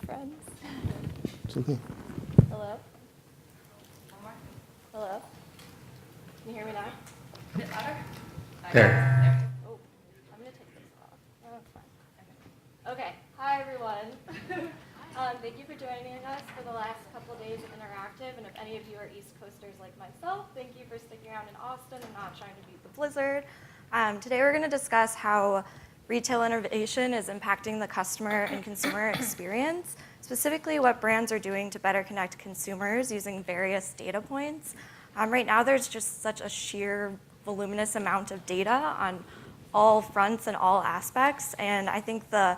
friends. It's okay. Hello? Hello? Can you hear me now? A bit louder? There. Oh, I'm going to take this off. Oh, that's fine. Okay. Hi, everyone. Thank you for joining us for the last couple of days of Interactive. And if any of you are East Coasters like myself, thank you for sticking around in Austin and not trying to beat the blizzard. Today we're going to discuss how retail innovation is impacting the customer and consumer experience, specifically what brands are doing to better connect consumers using various data points. Right now there's just such a sheer voluminous amount of data on all fronts and all aspects, and I think the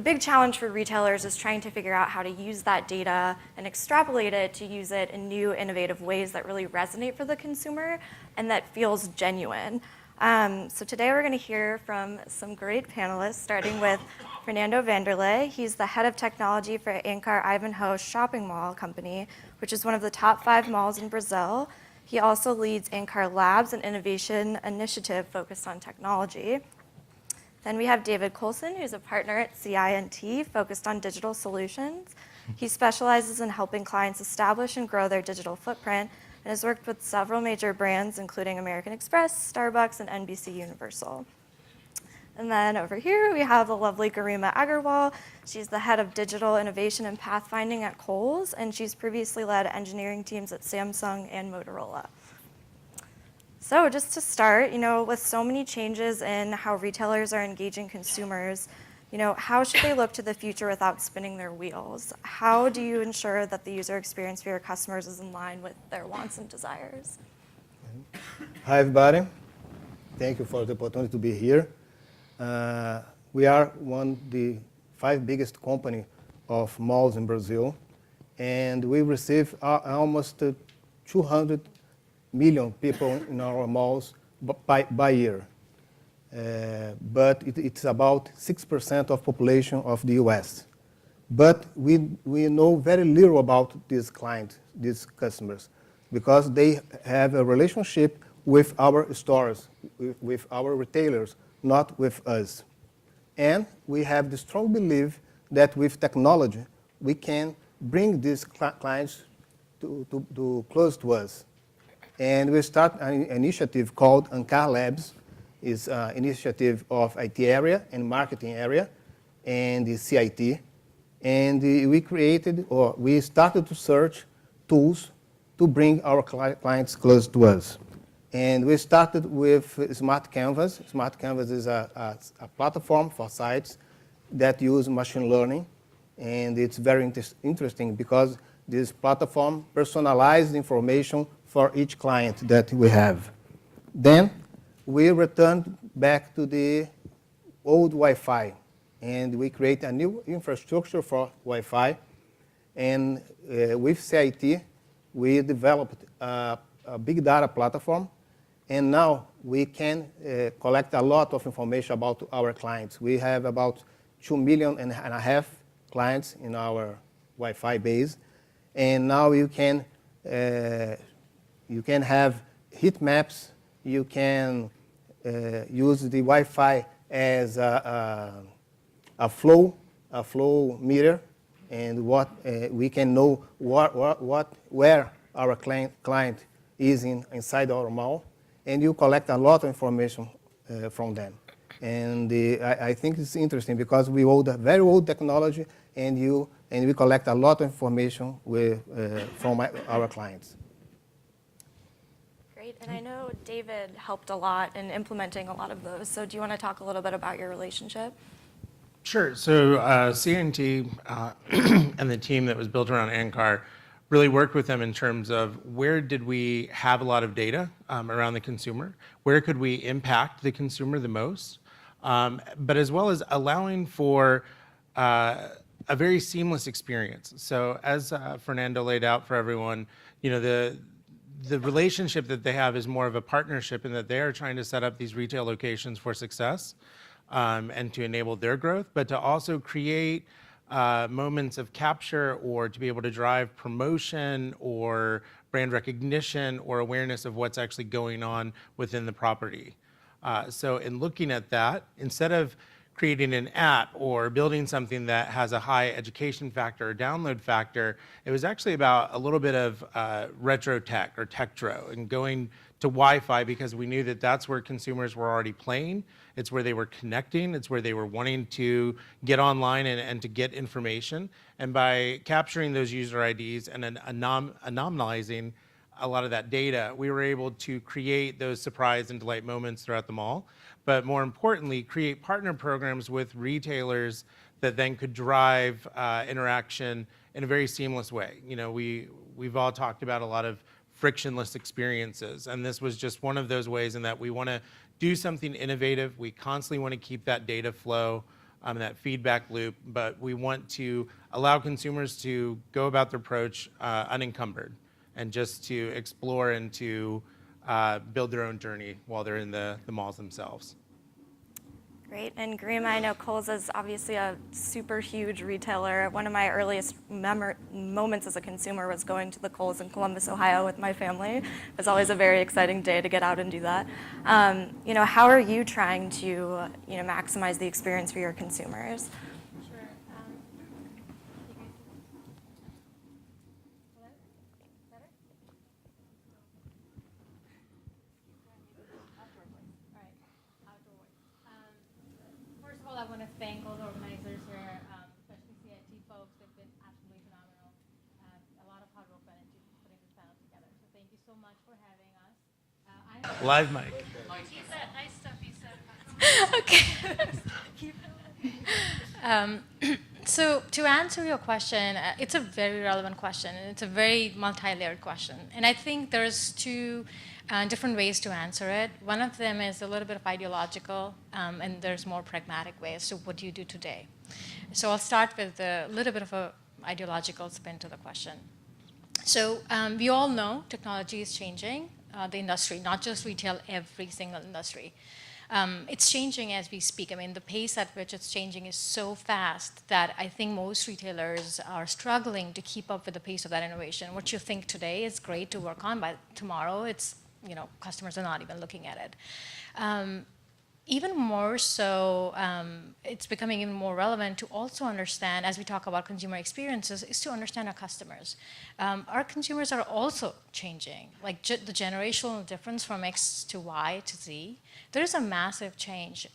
big challenge for retailers is trying to figure out how to use that data and extrapolate it to use it in new, innovative ways that really resonate for the consumer and that feels genuine. So today we're going to hear from some great panelists, starting with Fernando Vanderlei. He's the head of technology for Ancar Ivanhoe Shopping Mall Company, which is one of the top 5 malls in Brazil. He also leads Ancar Labs, an innovation initiative focused on technology. Then we have David Coulson, who's a partner at CI&T, focused on digital solutions. He specializes in helping clients establish and grow their digital footprint and has worked with several major brands, including American Express, Starbucks, and NBC Universal. And then over here, we have the lovely Garima Agarwal. She's the head of digital innovation and pathfinding at Kohl's, and she's previously led engineering teams at Samsung and Motorola. So just to start, with so many changes in how retailers are engaging consumers, how should they look to the future without spinning their wheels? How do you ensure that the user experience for your customers is in line with their wants and desires? Hi, everybody. Thank you for the opportunity to be here. We are one of the 5 biggest company of malls in Brazil, and we receive almost 200 million people in our malls by year. But it's about 6% of population of the US. But we know very little about these clients, these customers, because they have a relationship with our stores, with our retailers, not with us. And we have the strong belief that with technology, we can bring these clients to close to us. And we start an initiative called Ancar Labs. It's an initiative of IT area and marketing area and the CI&T. And we started to search tools to bring our clients close to us. And we started with Smart Canvas. Smart Canvas is a platform for sites that use machine learning. And it's very interesting because this platform personalizes information for each client that we have. Then we returned back to the old Wi-Fi, and we create a new infrastructure for Wi-Fi. And with CI&T, we developed a big data platform, and now we can collect a lot of information about our clients. We have about 2.5 million clients in our Wi-Fi base, and now you can have heat maps. You can use the Wi-Fi as a flow meter, and we can know where our client is inside our mall, and you collect a lot of information from them. And I think it's interesting because we hold a very old technology, and we collect a lot of information from our clients. Great, and I know David helped a lot in implementing a lot of those, so do you want to talk a little bit about your relationship? Sure. So CI&T and the team that was built around Ancar really worked with them in terms of where did we have a lot of data around the consumer, where could we impact the consumer the most, but as well as allowing for a very seamless experience. So as Fernando laid out for everyone, the relationship that they have is more of a partnership in that they are trying to set up these retail locations for success and to enable their growth, but to also create moments of capture or to be able to drive promotion or brand recognition or awareness of what's actually going on within the property. So in looking at that, instead of creating an app or building something that has a high education factor or download factor. It was actually about a little bit of retro tech or techtro and going to Wi-Fi because we knew that that's where consumers were already playing. It's where they were connecting. It's where they were wanting to get online and to get information. And by capturing those user IDs and then anonymizing a lot of that data, we were able to create those surprise and delight moments throughout the mall. But more importantly, create partner programs with retailers that then could drive interaction in a very seamless way. You know, we've all talked about a lot of frictionless experiences, and this was just one of those ways in that we want to do something innovative. We constantly want to keep that data flow, that feedback loop, but we want to allow consumers to go about their approach unencumbered and just to explore and to build their own journey while they're in the malls themselves. Great, and Garima, I know Kohl's is obviously a super huge retailer. One of my earliest moments as a consumer was going to the Kohl's in Columbus, Ohio with my family. It was always a very exciting day to get out and do that. You know, how are you trying to, maximize the experience for your consumers? I want to thank all the organizers here, especially CI&T folks. They've been absolutely phenomenal. A lot of hard work went into putting this panel together. So thank you so much for having us. Live mic. He said nice stuff. He said. Okay. So to answer your question, it's a very relevant question, and it's a very multi-layered question. And I think there's two different ways to answer it. One of them is a little bit of ideological, and there's more pragmatic ways. So what do you do today? So I'll start with a little bit of an ideological spin to the question. So we all know technology is changing the industry, not just retail, every single industry. It's changing as we speak. I mean, the pace at which it's changing is so fast that I think most retailers are struggling to keep up with the pace of that innovation. What you think today is great to work on, by tomorrow it's, customers are not even looking at it. Even more so, it's becoming even more relevant to also understand, as we talk about consumer experiences, is to understand our customers. Our consumers are also changing. Like the generational difference from X to Y to Z, there's a massive change.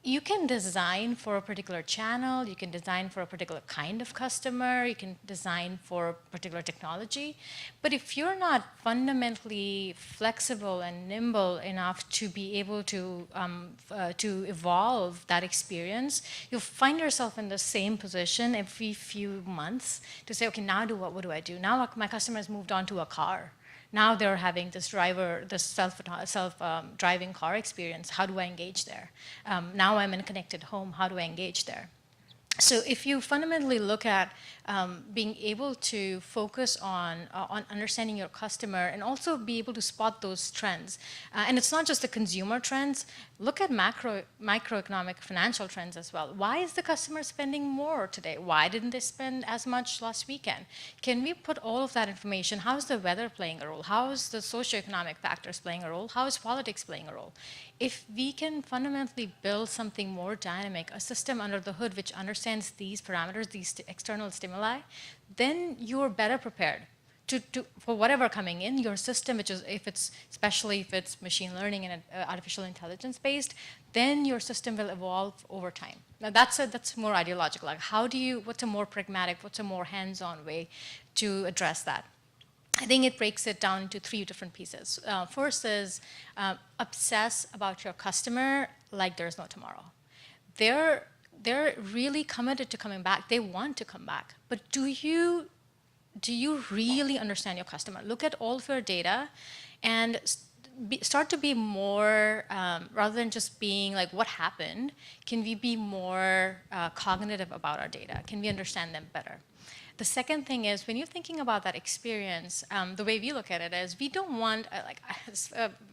You can design for a particular channel, you can design for a particular kind of customer, you can design for a particular technology, but if you're not fundamentally flexible and nimble enough to be able to evolve that experience, you'll find yourself in the same position every few months to say, okay, now what do I do? Now my customer's moved on to a car. Now they're having this self-driving car experience. How do I engage there? Now I'm in a connected home. How do I engage there? So if you fundamentally look at being able to focus on understanding your customer and also be able to spot those trends, and it's not just the consumer trends, look at microeconomic financial trends as well. Why is the customer spending more today? Why didn't they spend as much last weekend? Can we put all of that information? How is the weather playing a role? How is the socioeconomic factors playing a role? How is politics playing a role? If we can fundamentally build something more dynamic, a system under the hood which understands these parameters, these external stimuli, then you're better prepared for whatever coming in. Your system, which is, especially if it's machine learning and artificial intelligence based, then your system will evolve over time. Now that's more ideological. Like what's a more pragmatic, what's a more hands-on way to address that? I think it breaks it down into three different pieces. First is obsess about your customer like there's no tomorrow. They're really committed to coming back. They want to come back. But do you really understand your customer? Look at all of your data and start to be more, rather than just being like, what happened, can we be more cognitive about our data? Can we understand them better? The second thing is, when you're thinking about that experience, the way we look at it is, we don't want,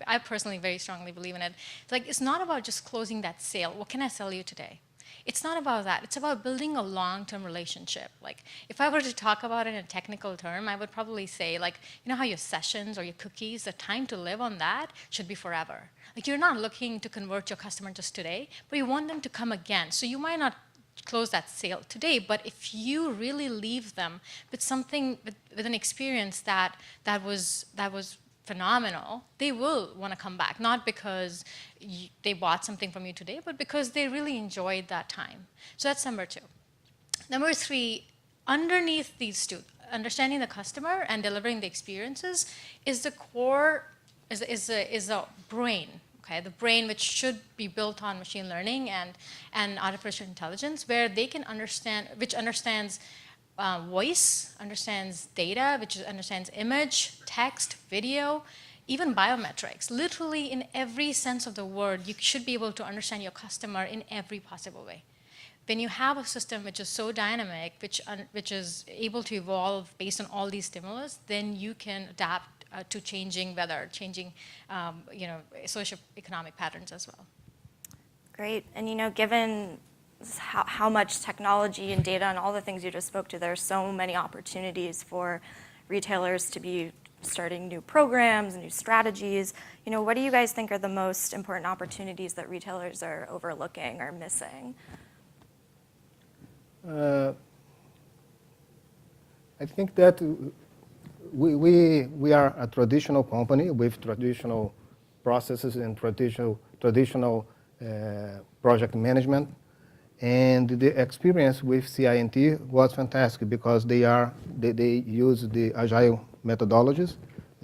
I personally very strongly believe in it, it's not about just closing that sale. What can I sell you today? It's not about that. It's about building a long-term relationship. Like, if I were to talk about it in a technical term, I would probably say, like, you know how your sessions or your cookies, the time to live on that should be forever. Like, you're not looking to convert your customer just today, but you want them to come again. So you might not close that sale today, but if you really leave them with something, with an experience that was phenomenal, they will want to come back, not because they bought something from you today, but because they really enjoyed that time. So that's number two. Number three, underneath these two, understanding the customer and delivering the experiences is the core, is a brain. Okay, the brain, which should be built on machine learning and artificial intelligence, where they can understand, which understands voice, understands data, which understands image, text, video, even biometrics. Literally, in every sense of the word, you should be able to understand your customer in every possible way. When you have a system which is so dynamic, which is able to evolve based on all these stimulus, then you can adapt to changing weather, changing socioeconomic patterns as well. Great. And given how much technology and data and all the things you just spoke to, there are so many opportunities for retailers to be starting new programs, new strategies. What do you guys think are the most important opportunities that retailers are overlooking or missing? I think that we are a traditional company with traditional processes and traditional project management. And the experience with CI&T was fantastic because they use the Agile methodologies,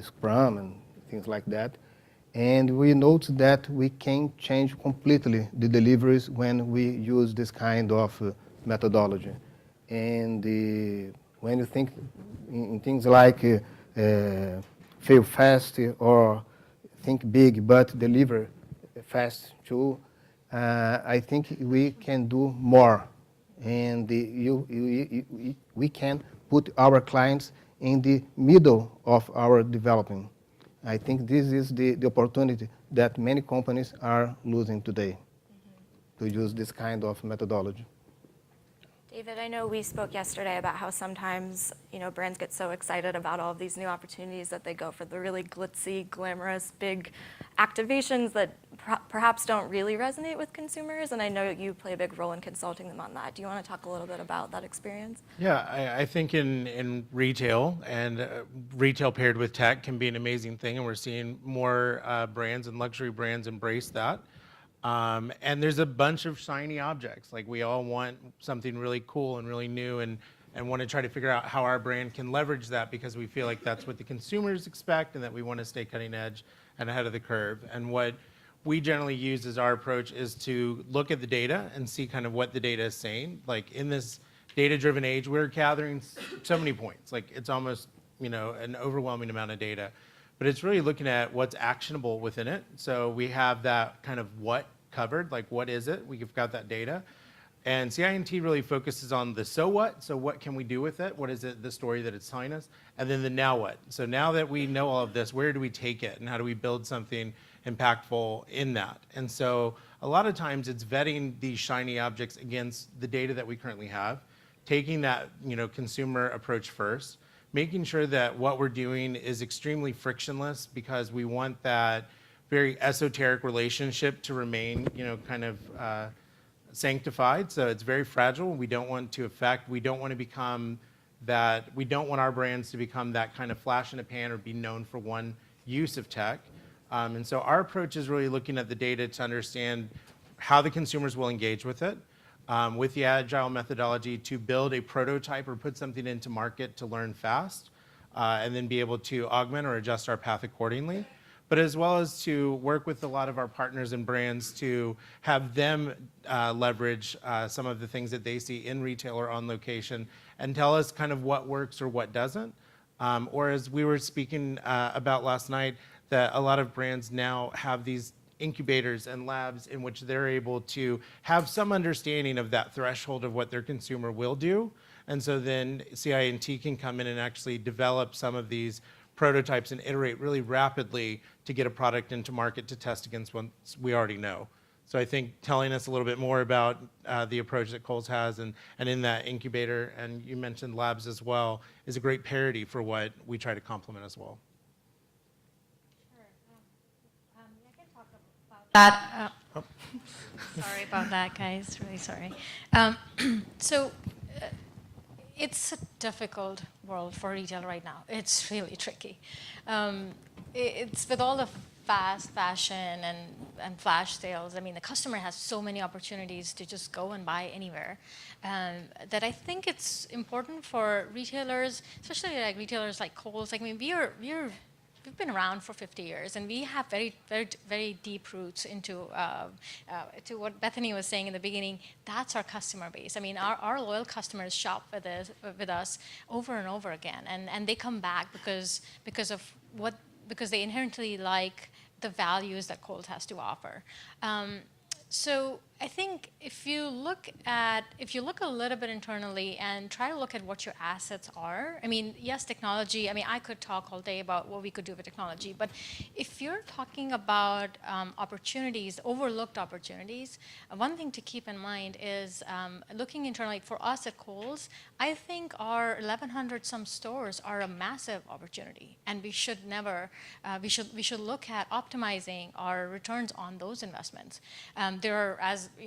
Scrum and things like that. And we noticed that we can change completely the deliveries when we use this kind of methodology. And when you think in things like fail fast or think big but deliver fast too, I think we can do more, and we can put our clients in the middle of our developing. I think this is the opportunity that many companies are losing today to use this kind of methodology. David, I know we spoke yesterday about how sometimes brands get so excited about all of these new opportunities that they go for the really glitzy, glamorous, big activations that perhaps don't really resonate with consumers. And I know you play a big role in consulting them on that. Do you want to talk a little bit about that experience? Yeah, I think in retail, and retail paired with tech can be an amazing thing, and we're seeing more brands and luxury brands embrace that. And there's a bunch of shiny objects. Like, we all want something really cool and really new, and want to try to figure out how our brand can leverage that, because we feel like that's what the consumers expect and that we want to stay cutting edge and ahead of the curve. And what we generally use as our approach is to look at the data and see kind of what the data is saying. Like, in this data-driven age, we're gathering so many points. Like, it's almost an overwhelming amount of data. But it's really looking at what's actionable within it. So we have that kind of what covered, like what is it? We've got that data. And CI&T really focuses on the so what. So what can we do with it? What is it, the story that it's telling us? And then the now what. So now that we know all of this, where do we take it? And how do we build something impactful in that? And so a lot of times it's vetting these shiny objects against the data that we currently have, taking that consumer approach first, making sure that what we're doing is extremely frictionless, because we want that very esoteric relationship to remain, kind of sanctified. So it's very fragile. We don't want to affect, we don't want to become that, we don't want our brands to become that kind of flash in a pan or be known for one use of tech. And so our approach is really looking at the data to understand how the consumers will engage with it, with the Agile methodology, to build a prototype or put something into market to learn fast, and then be able to augment or adjust our path accordingly. But as well as to work with a lot of our partners and brands to have them leverage some of the things that they see in retail or on location, and tell us kind of what works or what doesn't. Or as we were speaking about last night, that a lot of brands now have these incubators and labs in which they're able to have some understanding of that threshold of what their consumer will do. And so then CI&T can come in and actually develop some of these prototypes and iterate really rapidly to get a product into market to test against ones we already know. So I think telling us a little bit more about the approach that Kohl's has and in that incubator, and you mentioned labs as well, is a great parity for what we try to complement as well. Sure. I can talk about that. Sorry about that, guys. Really sorry. So it's a difficult world for retail right now. It's really tricky. It's with all the fast fashion and flash sales. I mean, the customer has so many opportunities to just go and buy anywhere that I think it's important for retailers, especially like retailers like Kohl's. Like, I mean, we've been around for 50 years, and we have very deep roots into to what Bethany was saying in the beginning. That's our customer base. I mean, our loyal customers shop with us over and over again, and they come back because they inherently like the values that Kohl's has to offer. So I think if you look a little bit internally and try to look at what your assets are, I mean, yes, technology, I mean, I could talk all day about what we could do with technology, but if you're talking about opportunities, overlooked opportunities, one thing to keep in mind is looking internally. For us at Kohl's, I think our 1,100 some stores are a massive opportunity, and we should never, we should look at optimizing our returns on those investments. There are,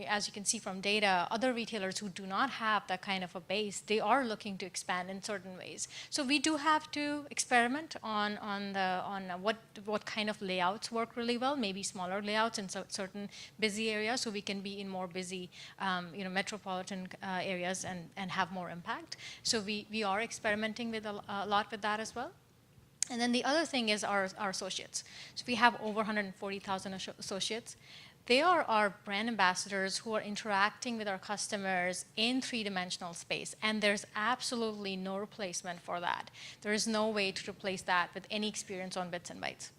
as you can see from data, other retailers who do not have that kind of a base, they are looking to expand in certain ways. So we do have to experiment on what kind of layouts work really well, maybe smaller layouts in certain busy areas, so we can be in more busy metropolitan areas and have more impact. So we are experimenting with a lot with that as well. And then the other thing is our associates. So we have over 140,000 associates. They are our brand ambassadors who are interacting with our customers in three-dimensional space, and there's absolutely no replacement for that. There is no way to replace that with any experience on Bits and Bytes.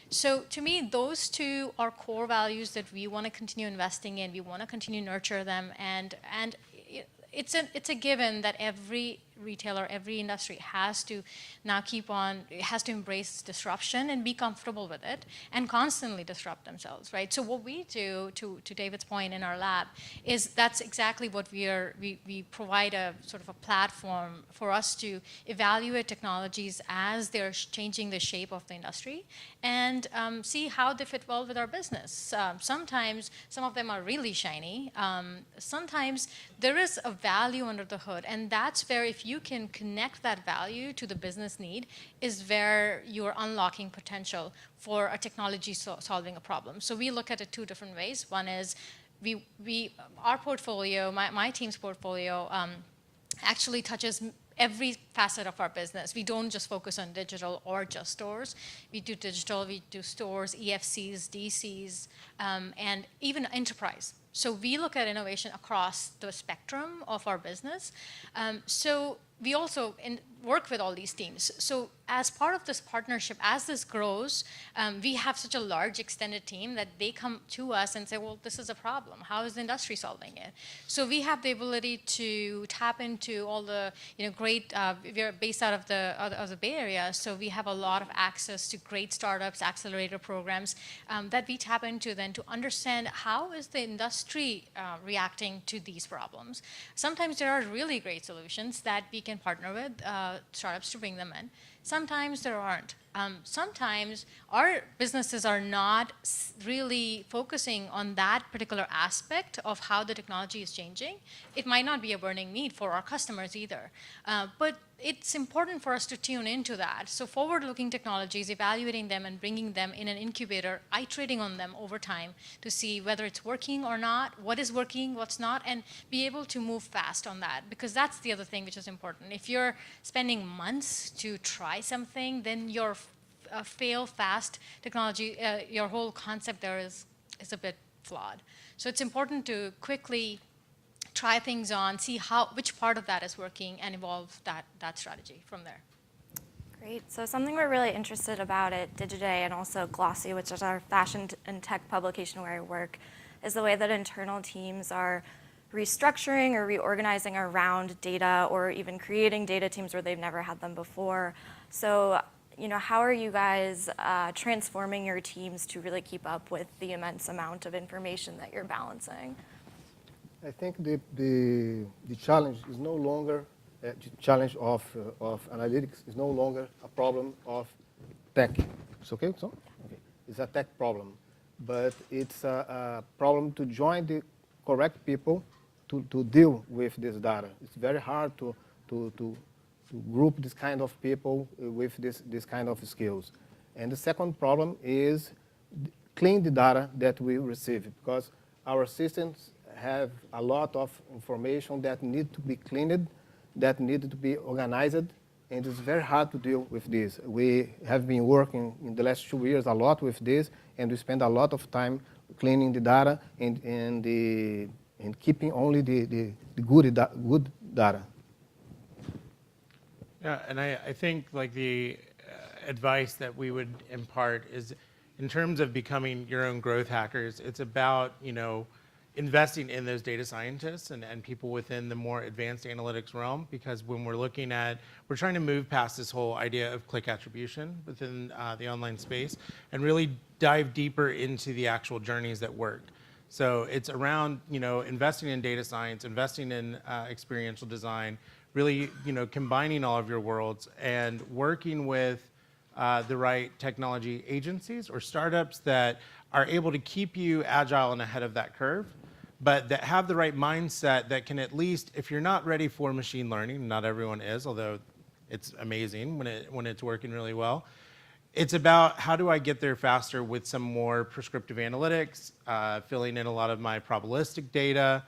So to me, those two are core values that we want to continue investing in. We want to continue to nurture them, and it's a given that every retailer, every industry has to now has to embrace disruption and be comfortable with it and constantly disrupt themselves, right? So what we do, to David's point in our lab, is that's exactly what we provide a sort of a platform for us to evaluate technologies as they're changing the shape of the industry and see how they fit well with our business. Sometimes some of them are really shiny. Sometimes there is a value under the hood, and that's where if you can connect that value to the business need is where you're unlocking potential for a technology solving a problem. So we look at it two different ways. One is our portfolio, my team's portfolio, actually touches every facet of our business. We don't just focus on digital or just stores. We do digital, we do stores, EFCs, DCs, and even enterprise. So we look at innovation across the spectrum of our business. So we also work with all these teams. So as part of this partnership, as this grows, we have such a large extended team that they come to us and say, well, this is a problem. How is the industry solving it? So we have the ability to tap into all the great, we're based out of the Bay Area, so we have a lot of access to great startups, accelerator programs that we tap into then to understand how is the industry reacting to these problems. Sometimes there are really great solutions that we can partner with startups to bring them in. Sometimes there aren't. Sometimes our businesses are not really focusing on that particular aspect of how the technology is changing. It might not be a burning need for our customers either. But it's important for us to tune into that. So forward-looking technologies, evaluating them and bringing them in an incubator, iterating on them over time to see whether it's working or not, what is working, what's not, and be able to move fast on that. Because that's the other thing which is important. If you're spending months to try something, then your fail fast technology, your whole concept there is a bit flawed. So it's important to quickly try things on, see which part of that is working, and evolve that strategy from there. Great. So something we're really interested about at Digiday and also Glossy, which is our fashion and tech publication where I work, is the way that internal teams are restructuring or reorganizing around data or even creating data teams where they've never had them before. So how are you guys transforming your teams to really keep up with the immense amount of information that you're balancing? I think the challenge is no longer, the challenge of analytics is no longer a problem of tech. It's okay, so? Okay. It's a tech problem, but it's a problem to join the correct people to deal with this data. It's very hard to group this kind of people with this kind of skills. And the second problem is clean the data that we receive, because our systems have a lot of information that need to be cleaned, that need to be organized, and it's very hard to deal with this. We have been working in the last 2 years a lot with this, and we spend a lot of time cleaning the data and keeping only the good data. Yeah, and I think like the advice that we would impart is, in terms of becoming your own growth hackers, it's about, investing in those data scientists and people within the more advanced analytics realm, because when we're trying to move past this whole idea of click attribution within the online space and really dive deeper into the actual journeys that work. So it's around, investing in data science, investing in experiential design, really, combining all of your worlds and working with the right technology agencies or startups that are able to keep you agile and ahead of that curve, but that have the right mindset that can, at least, if you're not ready for machine learning, not everyone is, although it's amazing when it's working really well. It's about, how do I get there faster with some more prescriptive analytics, filling in a lot of my probabilistic data,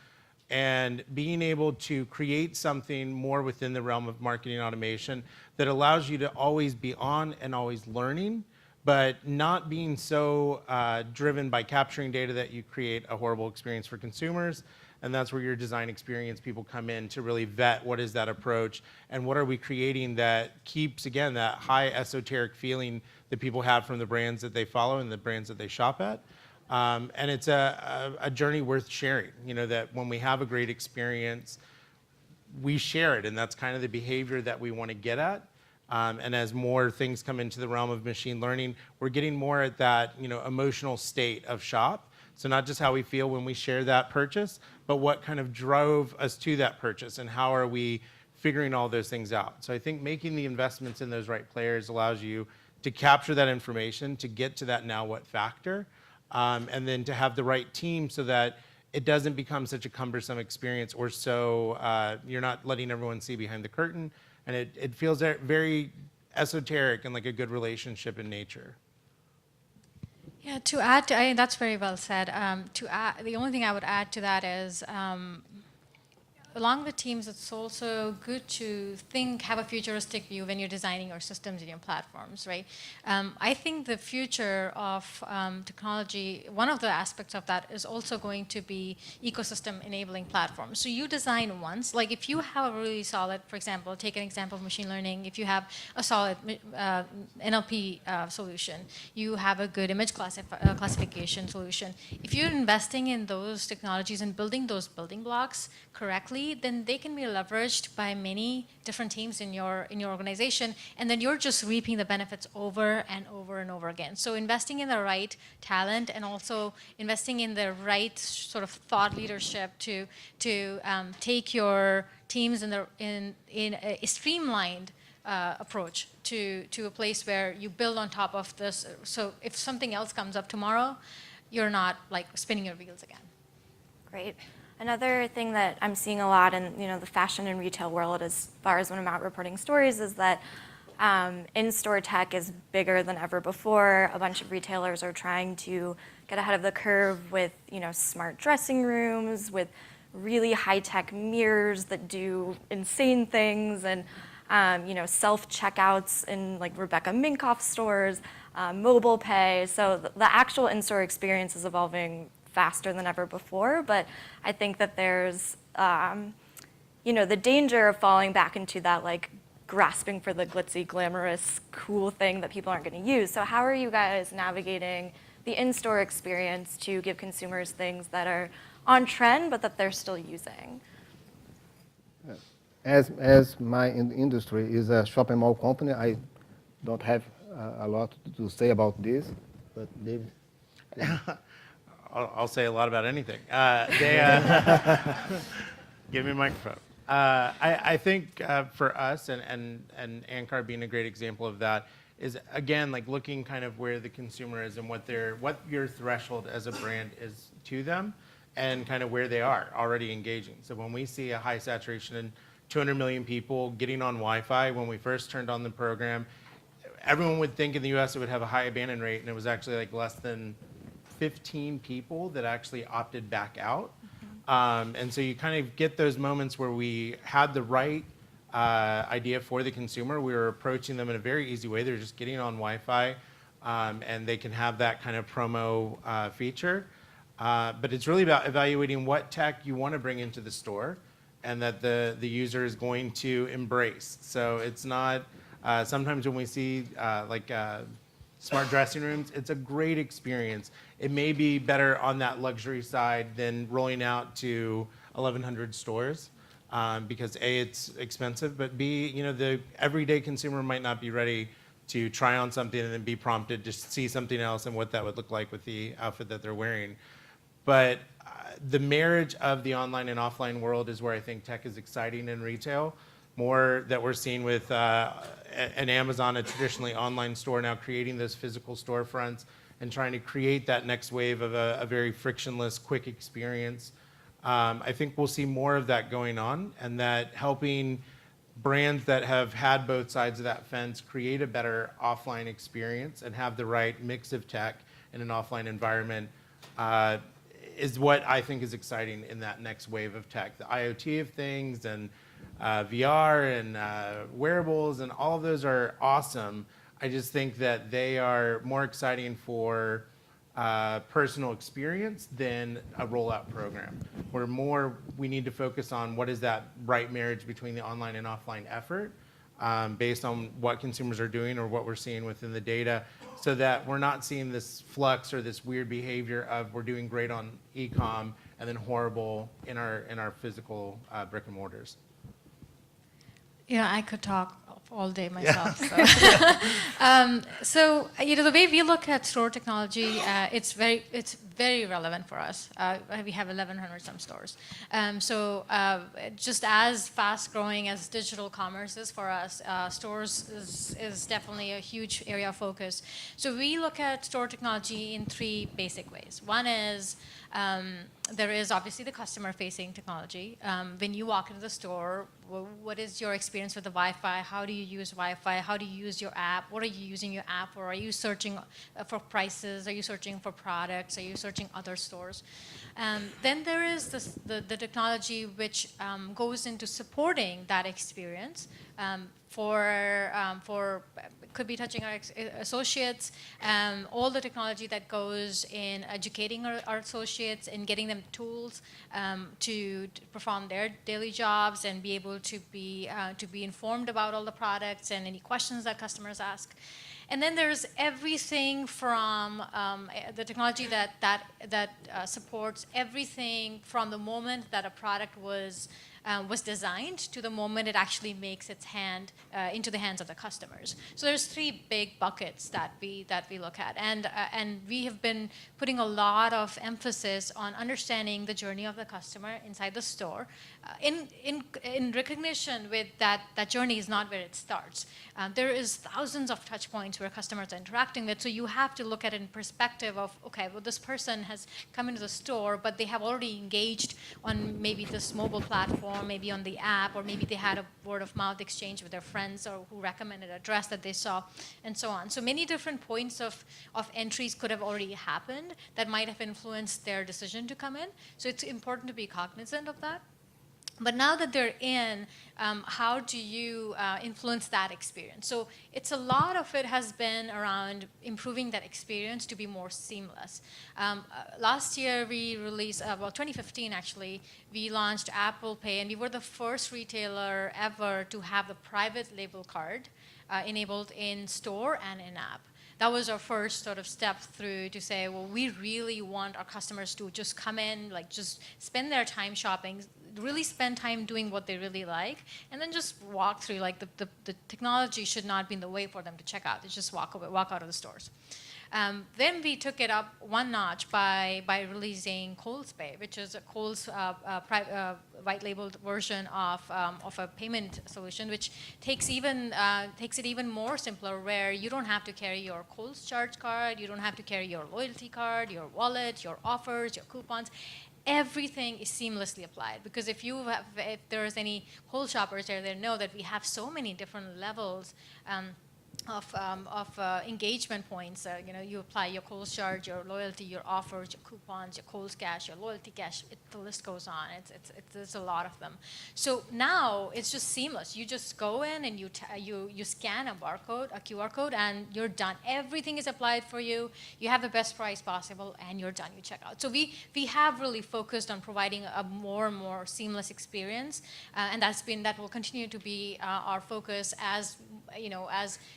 and being able to create something more within the realm of marketing automation that allows you to always be on and always learning, but not being so driven by capturing data that you create a horrible experience for consumers. And that's where your design experience people come in to really vet what is that approach and what are we creating that keeps, again, that high esoteric feeling that people have from the brands that they follow and the brands that they shop at. And it's a journey worth sharing, that when we have a great experience, we share it, and that's kind of the behavior that we want to get at. And as more things come into the realm of machine learning, we're getting more at that, emotional state of shop. So not just how we feel when we share that purchase, but what kind of drove us to that purchase, and how are we figuring all those things out. So I think making the investments in those right players allows you to capture that information, to get to that now what factor, and then to have the right team so that it doesn't become such a cumbersome experience, or so you're not letting everyone see behind the curtain, and it feels very esoteric and like a good relationship in nature. Yeah, to add to, that's very well said. The only thing I would add to that is, along with teams, it's also good to have a futuristic view when you're designing your systems and your platforms, right? I think the future of technology, one of the aspects of that is also going to be ecosystem enabling platforms. So you design once, like if you have a really solid, for example, take an example of machine learning, if you have a solid NLP solution, you have a good image classification solution. If you're investing in those technologies and building those building blocks correctly, then they can be leveraged by many different teams in your organization, and then you're just reaping the benefits over and over and over again. So investing in the right talent and also investing in the right sort of thought leadership to take your teams in a streamlined approach to a place where you build on top of this. So if something else comes up tomorrow, you're not like spinning your wheels again. Great. Another thing that I'm seeing a lot in the fashion and retail world, as far as when I'm out reporting stories, is that in-store tech is bigger than ever before. A bunch of retailers are trying to get ahead of the curve with smart dressing rooms, with really high-tech mirrors that do insane things, and self-checkouts in like Rebecca Minkoff stores, mobile pay. So the actual in-store experience is evolving faster than ever before, but I think that there's the danger of falling back into that like grasping for the glitzy, glamorous, cool thing that people aren't going to use. So how are you guys navigating the in-store experience to give consumers things that are on trend but that they're still using? As my industry is a shopping mall company, I don't have a lot to say about this, but David. I'll say a lot about anything. Give me a microphone. I think for us, and Ankar being a great example of that, is again like looking kind of where the consumer is and what your threshold as a brand is to them, and kind of where they are already engaging. So when we see a high saturation in 200 million people getting on Wi-Fi, when we first turned on the program, everyone would think in the U.S. it would have a high abandon rate, and it was actually like less than 15 people that actually opted back out. And so you kind of get those moments where we had the right idea for the consumer. We were approaching them in a very easy way. They're just getting on Wi-Fi, and they can have that kind of promo feature. But it's really about evaluating what tech you want to bring into the store and that the user is going to embrace. So it's not, sometimes when we see smart dressing rooms, it's a great experience. It may be better on that luxury side than rolling out to 1,100 stores because A, it's expensive, but B, the everyday consumer might not be ready to try on something and then be prompted to see something else and what that would look like with the outfit that they're wearing. But the marriage of the online and offline world is where I think tech is exciting in retail. More that we're seeing with an Amazon, a traditionally online store, now creating those physical storefronts and trying to create that next wave of a very frictionless, quick experience. I think we'll see more of that going on, and that helping brands that have had both sides of that fence create a better offline experience and have the right mix of tech in an offline environment is what I think is exciting in that next wave of tech. The IoT of things and VR and wearables and all of those are awesome. I just think that they are more exciting for personal experience than a rollout program. We need to focus on what is that right marriage between the online and offline effort based on what consumers are doing or what we're seeing within the data, so that we're not seeing this flux or this weird behavior of we're doing great on e-com and then horrible in our physical brick and mortars. Yeah, I could talk all day myself. So, the way we look at store technology, it's very relevant for us. We have 1,100 some stores. Just as fast growing as digital commerce is for us, stores is definitely a huge area of focus. So we look at store technology in three basic ways. One is there is obviously the customer-facing technology. When you walk into the store, what is your experience with the Wi-Fi? How do you use Wi-Fi? How do you use your app? What are you using your app for? Are you searching for prices? Are you searching for products? Are you searching other stores? Then there is the technology which goes into supporting that experience could be touching our associates, all the technology that goes in educating our associates and getting them tools to perform their daily jobs and be able to be informed about all the products and any questions that customers ask. And then there's everything from the technology that supports everything from the moment that a product was designed to the moment it actually makes its hand into the hands of the customers. So there's three big buckets that we look at, and we have been putting a lot of emphasis on understanding the journey of the customer inside the store, in recognition with that journey is not where it starts. There is thousands of touch points where customers are interacting with, so you have to look at it in perspective of, okay, well, this person has come into the store, but they have already engaged on maybe this mobile platform, maybe on the app, or maybe they had a word of mouth exchange with their friends or who recommended a dress that they saw, and so on. So many different points of entries could have already happened that might have influenced their decision to come in. So it's important to be cognizant of that. But now that they're in, how do you influence that experience? So it's a lot of it has been around improving that experience to be more seamless. Last year we released, 2015 actually, we launched Apple Pay, and we were the first retailer ever to have the private label card enabled in store and in app. that was our first sort of step through to say, well, we really want our customers to just come in, like just spend their time shopping, really spend time doing what they really like, and then just walk through. Like the technology should not be in the way for them to check out. It's just walk out of the stores. Then we took it up one notch by releasing Kohl's Pay, which is a Kohl's white-labeled version of a payment solution, which takes it even more simpler, where you don't have to carry your Kohl's charge card, you don't have to carry your loyalty card, your wallet, your offers, your coupons. Everything is seamlessly applied, because if there's any Kohl's shoppers there, they know that we have so many different levels of engagement points. You apply your Kohl's charge, your loyalty, your offers, your coupons, your Kohl's cash, your loyalty cash. The list goes on. There's a lot of them. So now it's just seamless. You just go in and you scan a barcode, a QR code, and you're done. Everything is applied for you. You have the best price possible, and you're done. You check out. So we have really focused on providing a more and more seamless experience, and that will continue to be our focus as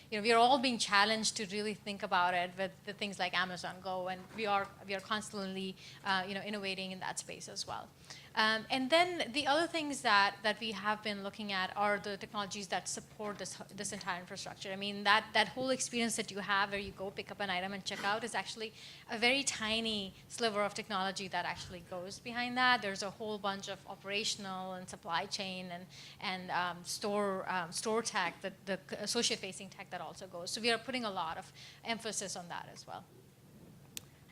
we are all being challenged to really think about it with the things like Amazon Go, and we are constantly innovating in that space as well. And then the other things that we have been looking at are the technologies that support this entire infrastructure. I mean, that whole experience that you have where you go pick up an item and check out is actually a very tiny sliver of technology that actually goes behind that. There's a whole bunch of operational and supply chain and store tech, the associate-facing tech that also goes. So we are putting a lot of emphasis on that as well.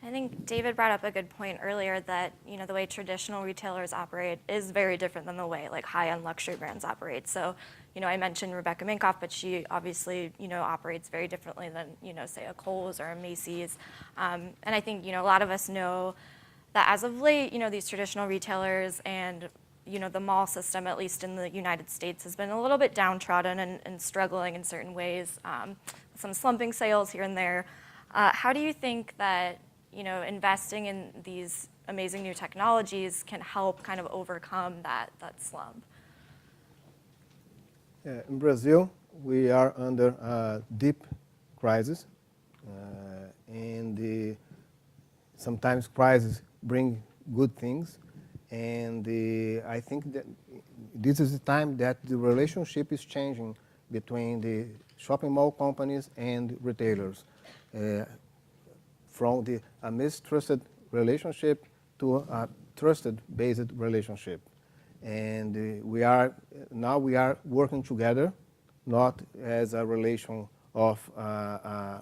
I think David brought up a good point earlier that the way traditional retailers operate is very different than the way like high-end luxury brands operate. So I mentioned Rebecca Minkoff, but she obviously operates very differently than say a Kohl's or a Macy's. And I think a lot of us know that as of late these traditional retailers and the mall system, at least in the United States, has been a little bit downtrodden and struggling in certain ways. Some slumping sales here and there. How do you think that investing in these amazing new technologies can help kind of overcome that slump? In Brazil, we are under a deep crisis, and sometimes crises bring good things. And I think that this is the time that the relationship is changing between the shopping mall companies and retailers. From a mistrusted relationship to a trusted-based relationship. And we are working together, not as a relation of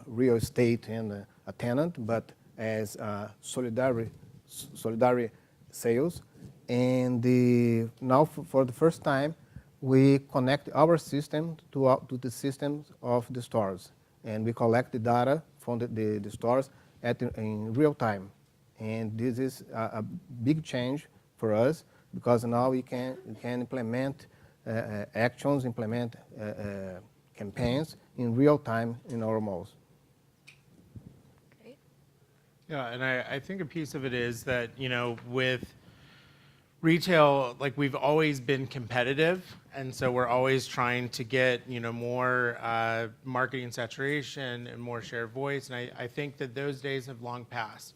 real estate and a tenant, but as solidary sales. And now, for the first time, we connect our system to the systems of the stores. And we collect the data from the stores in real time. And this is a big change for us, because now we can implement actions, implement campaigns in real time in our malls. Great. Yeah, and I think a piece of it is that, with retail, like we've always been competitive, and so we're always trying to get more marketing saturation and more share of voice, and I think that those days have long passed.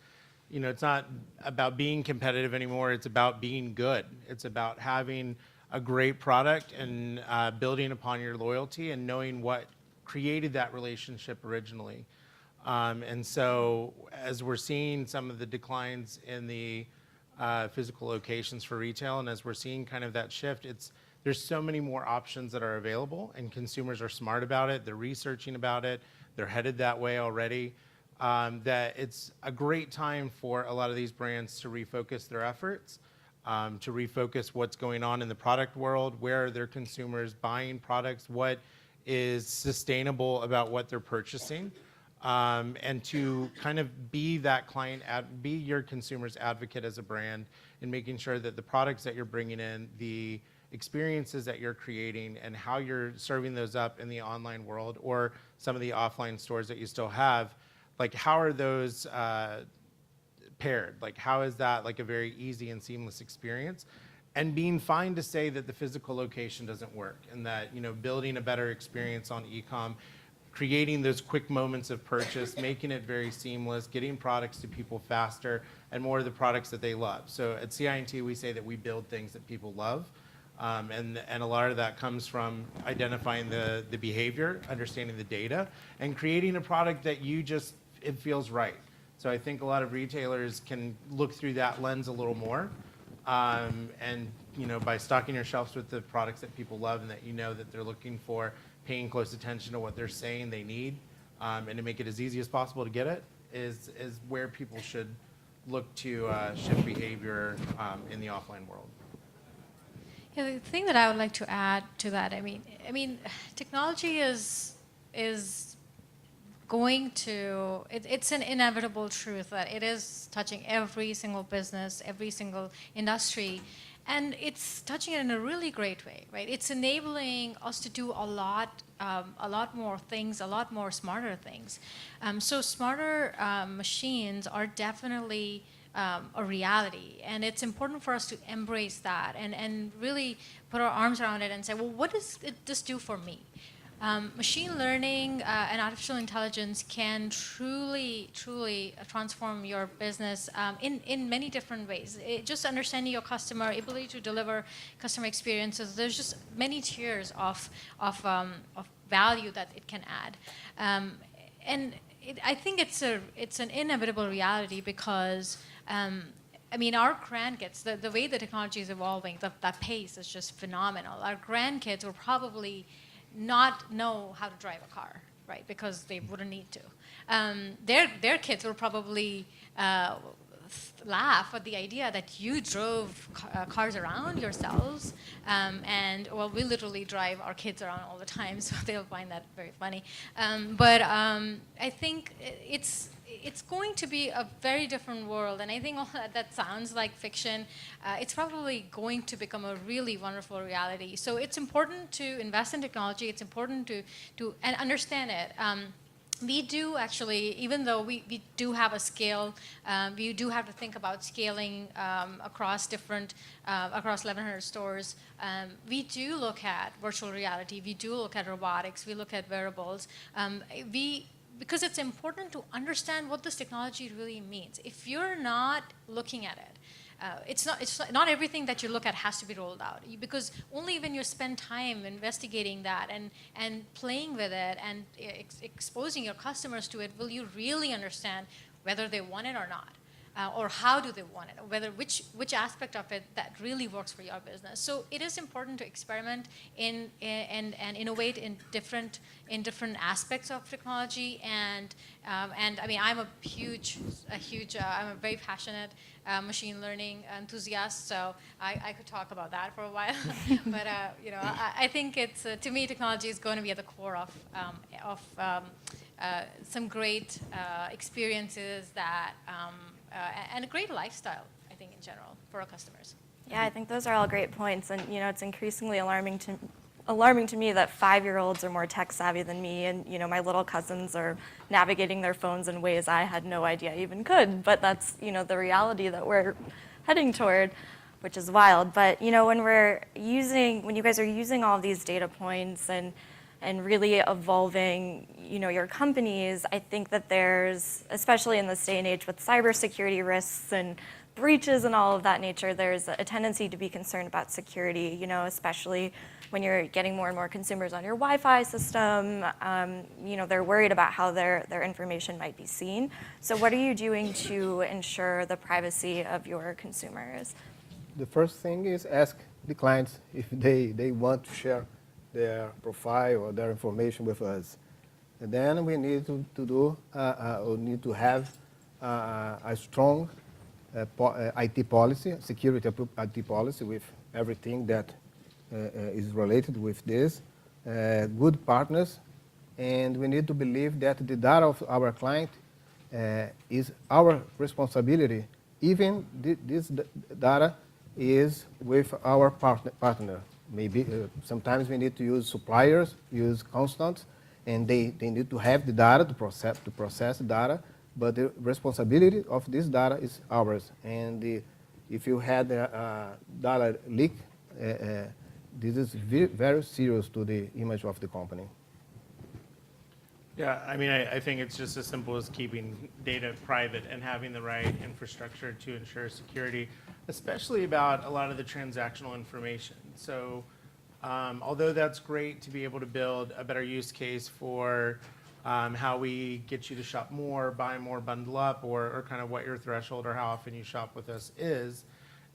It's not about being competitive anymore, it's about being good. It's about having a great product and building upon your loyalty and knowing what created that relationship originally. And so as we're seeing some of the declines in the physical locations for retail, and as we're seeing kind of that shift, there's so many more options that are available, and consumers are smart about it, they're researching about it, they're headed that way already, that it's a great time for a lot of these brands to refocus their efforts, to refocus what's going on in the product world, where are their consumers buying products, what is sustainable about what they're purchasing, and to kind of be that be your consumer's advocate as a brand in making sure that the products that you're bringing in, the experiences that you're creating, and how you're serving those up in the online world or some of the offline stores that you still have, like how are those paired? Like how is that like a very easy and seamless experience? And being fine to say that the physical location doesn't work, and that building a better experience on e-com, creating those quick moments of purchase, making it very seamless, getting products to people faster, and more of the products that they love. So at CI&T, we say that we build things that people love. And a lot of that comes from identifying the behavior, understanding the data, and creating a product that it feels right. So I think a lot of retailers can look through that lens a little more. And by stocking your shelves with the products that people love and that that they're looking for, paying close attention to what they're saying they need, and to make it as easy as possible to get it, is where people should look to shift behavior in the offline world. Yeah, the thing that I would like to add to that, I mean, technology is going to, it's an inevitable truth that it is touching every single business, every single industry, and it's touching it in a really great way, right? It's enabling us to do a lot more things, a lot more smarter things. So smarter machines are definitely a reality, and it's important for us to embrace that and really put our arms around it and say, well, what does this do for me? Machine learning and artificial intelligence can truly transform your business in many different ways. Just understanding your customer, ability to deliver customer experiences, there's just many tiers of value that it can add. And I think it's an inevitable reality because I mean, our grandkids, the way the technology is evolving, that pace is just phenomenal. Our grandkids will probably not know how to drive a car, right? Because they wouldn't need to. Their kids will probably laugh at the idea that you drove cars around yourselves, and well, we literally drive our kids around all the time, so they'll find that very funny. But I think it's going to be a very different world, and I think all that sounds like fiction. It's probably going to become a really wonderful reality. So it's important to invest in technology. It's important to and understand it. We do actually, even though we do have a scale, we do have to think about scaling across 1,100 stores. We do look at virtual reality. We do look at robotics. We look at wearables. Because it's important to understand what this technology really means. If you're not looking at it, not everything that you look at has to be rolled out, because only when you spend time investigating that and playing with it and exposing your customers to it will you really understand whether they want it or not, or how do they want it, or whether which aspect of it that really works for your business. So it is important to experiment and innovate in different aspects of technology. And I mean, I'm a very passionate machine learning enthusiast, so I could talk about that for a while. But I think it's to me, technology is going to be at the core of some great experiences that. And a great lifestyle, I think, in general, for our customers. Yeah, I think those are all great points, and it's increasingly alarming to me that 5-year-olds are more tech savvy than me, and my little cousins are navigating their phones in ways I had no idea I even could. But that's the reality that we're heading toward, which is wild. But when you guys are using all of these data points and really evolving your companies, I think that there's, especially in this day and age with cybersecurity risks and breaches and all of that nature, there's a tendency to be concerned about security, especially when you're getting more and more consumers on your Wi-Fi system. They're worried about how their information might be seen. So what are you doing to ensure the privacy of your consumers? The first thing is ask the clients if they want to share their profile or their information with us. And then we need to have a strong IT policy, security IT policy with everything that is related with this, good partners, and we need to believe that the data of our client is our responsibility, even this data is with our partner. Maybe sometimes we need to use suppliers, use constants, and they need to have the data to process the data, but the responsibility of this data is ours. And if you had a data leak, this is very serious to the image of the company. Yeah, I mean, I think it's just as simple as keeping data private and having the right infrastructure to ensure security, especially about a lot of the transactional information. So although that's great to be able to build a better use case for how we get you to shop more, buy more, bundle up, or kind of what your threshold or how often you shop with us is,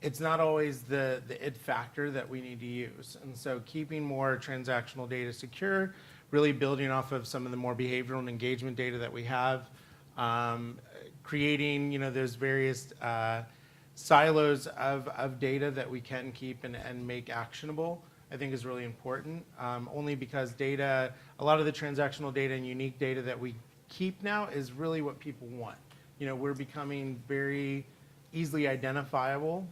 it's not always the it factor that we need to use. And so keeping more transactional data secure, really building off of some of the more behavioral and engagement data that we have, creating those various silos of data that we can keep and make actionable, I think is really important. Only because data, a lot of the transactional data and unique data that we keep now is really what people want. We're becoming very easily identifiable,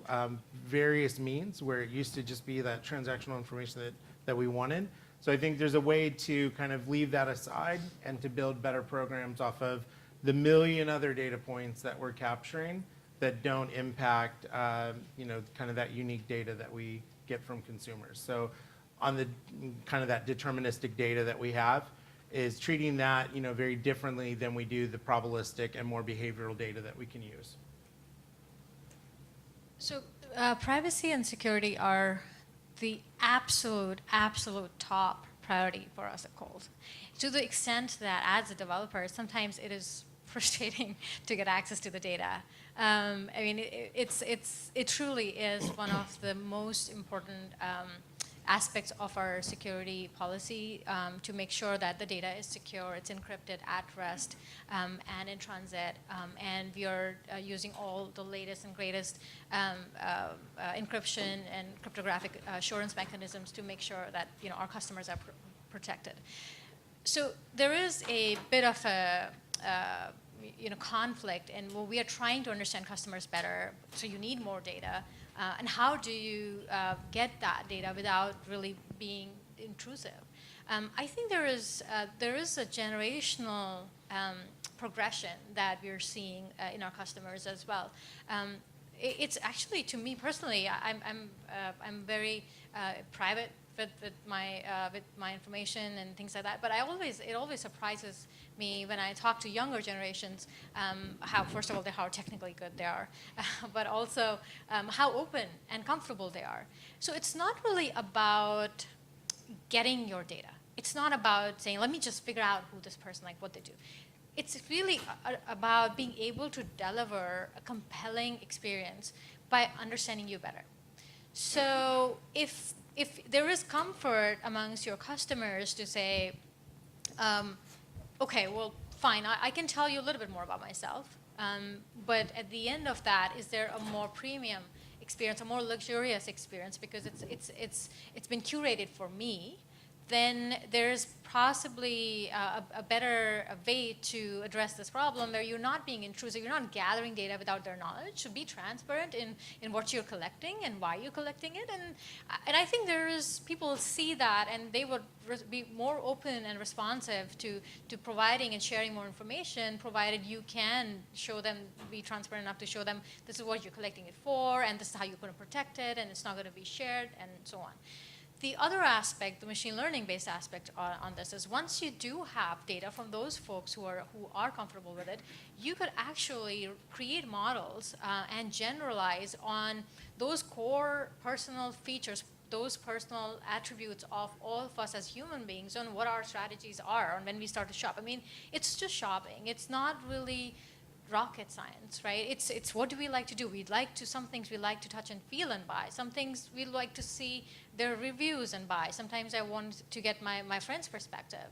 various means, where it used to just be that transactional information that we wanted. So I think there's a way to kind of leave that aside and to build better programs off of the million other data points that we're capturing that don't impact kind of that unique data that we get from consumers. So on the kind of that deterministic data that we have is treating that very differently than we do the probabilistic and more behavioral data that we can use. So privacy and security are the absolute top priority for us at Coles. To the extent that as a developer, sometimes it is frustrating to get access to the data. I mean, it truly is one of the most important aspects of our security policy to make sure that the data is secure, it's encrypted at rest and in transit, and we are using all the latest and greatest encryption and cryptographic assurance mechanisms to make sure that our customers are protected. So there is a bit of a conflict, and we are trying to understand customers better. So you need more data, and how do you get that data without really being intrusive? I think there is a generational progression that we're seeing in our customers as well. It's actually, to me personally, I'm very private with my information and things like that. But it always surprises me when I talk to younger generations how, first of all, how technically good they are, but also how open and comfortable they are. So it's not really about getting your data. It's not about saying, let me just figure out who this person, like what they do. It's really about being able to deliver a compelling experience by understanding you better. So if there is comfort amongst your customers to say, okay, well, fine, I can tell you a little bit more about myself, but at the end of that, is there a more premium experience, a more luxurious experience, because it's been curated for me, then there's possibly a better way to address this problem where you're not being intrusive, you're not gathering data without their knowledge. So be transparent in what you're collecting and why you're collecting it. And I think people see that, and they would be more open and responsive to providing and sharing more information, provided you can show them, be transparent enough to show them this is what you're collecting it for, and this is how you're going to protect it, and it's not going to be shared, and so on. The other aspect, the machine learning-based aspect on this, is once you do have data from those folks who are comfortable with it, you could actually create models and generalize on those core personal features, those personal attributes of all of us as human beings, on what our strategies are on when we start to shop. I mean, it's just shopping. It's not really rocket science, right? It's what do we like to do? Some things we like to touch and feel and buy. Some things we like to see their reviews and buy. Sometimes I want to get my friend's perspective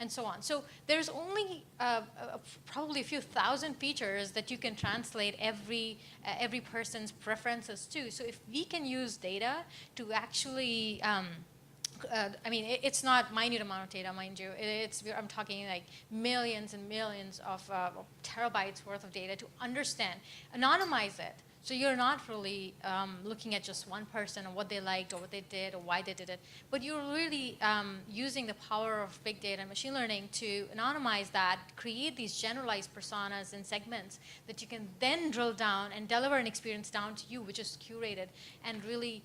and so on. So there's only probably a few thousand features that you can translate every person's preferences to. So if we can use data to actually I mean, it's not minute amount of data, mind you. I'm talking like millions and millions of terabytes worth of data to understand, anonymize it. So you're not really looking at just one person and what they liked or what they did or why they did it, but you're really using the power of big data and machine learning to anonymize that, create these generalized personas and segments that you can then drill down and deliver an experience down to you, which is curated and really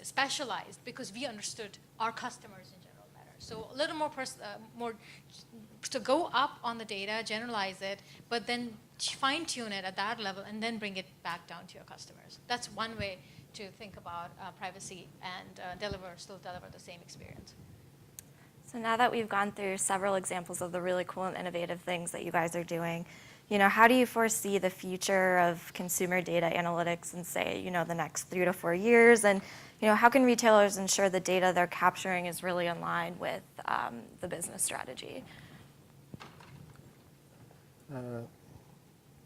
specialized, because we understood our customers in general better. So a little more, more to go up on the data, generalize it, but then fine tune it at that level and then bring it back down to your customers. That's one way to think about privacy and still deliver the same experience. So now that we've gone through several examples of the really cool and innovative things that you guys are doing, how do you foresee the future of consumer data analytics in, say, the next 3 to 4 years? And, how can retailers ensure the data they're capturing is really in line with the business strategy?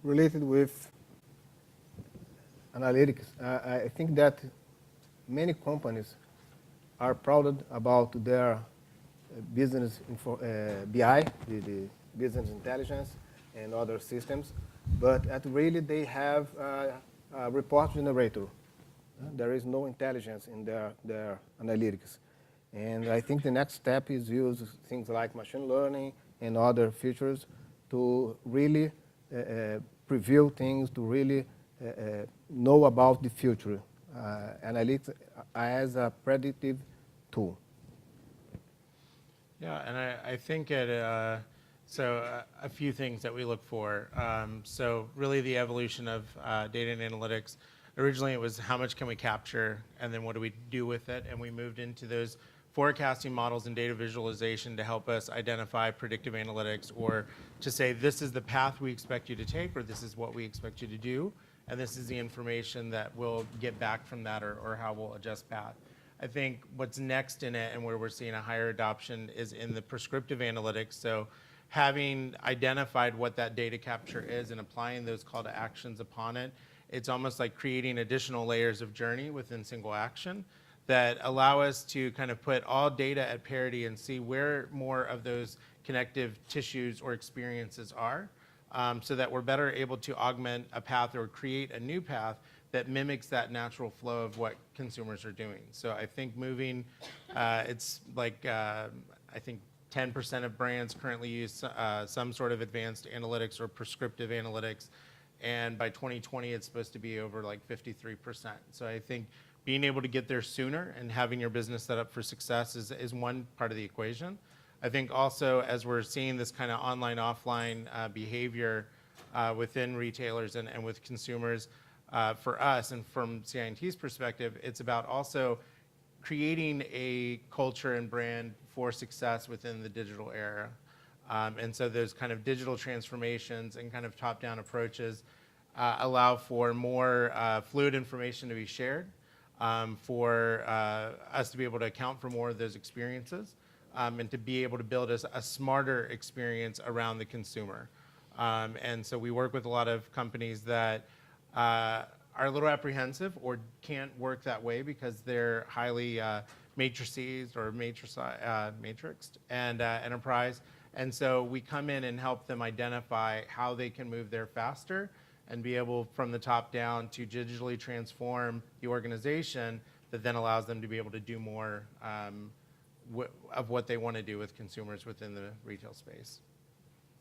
Related with analytics, I think that many companies are proud about their business BI, the business intelligence, and other systems, but really they have a report generator. There is no intelligence in their analytics. And I think the next step is use things like machine learning and other features to really preview things, to really know about the future. Analytics as a predictive tool. Yeah, and I think a few things that we look for. So really the evolution of data and analytics. Originally it was how much can we capture and then what do we do with it? And we moved into those forecasting models and data visualization to help us identify predictive analytics, or to say this is the path we expect you to take, or this is what we expect you to do, and this is the information that we'll get back from that, or how we'll adjust path. I think what's next in it and where we're seeing a higher adoption is in the prescriptive analytics. So having identified what that data capture is and applying those call to actions upon it, it's almost like creating additional layers of journey within single action that allow us to kind of put all data at parity and see where more of those connective tissues or experiences are, so that we're better able to augment a path or create a new path that mimics that natural flow of what consumers are doing. So I think moving, it's like, I think 10% of brands currently use some sort of advanced analytics or prescriptive analytics. And by 2020, it's supposed to be over like 53%. So I think being able to get there sooner and having your business set up for success is one part of the equation. I think also as we're seeing this kind of online, offline behavior within retailers and with consumers, for us and from CI&T's perspective, it's about also creating a culture and brand for success within the digital era. And so those kind of digital transformations and kind of top-down approaches allow for more fluid information to be shared, for us to be able to account for more of those experiences, and to be able to build a smarter experience around the consumer. And so we work with a lot of companies that are a little apprehensive or can't work that way because they're highly matrices or matrixed and enterprise. And so we come in and help them identify how they can move there faster and be able from the top down to digitally transform the organization that then allows them to be able to do more of what they want to do with consumers within the retail space.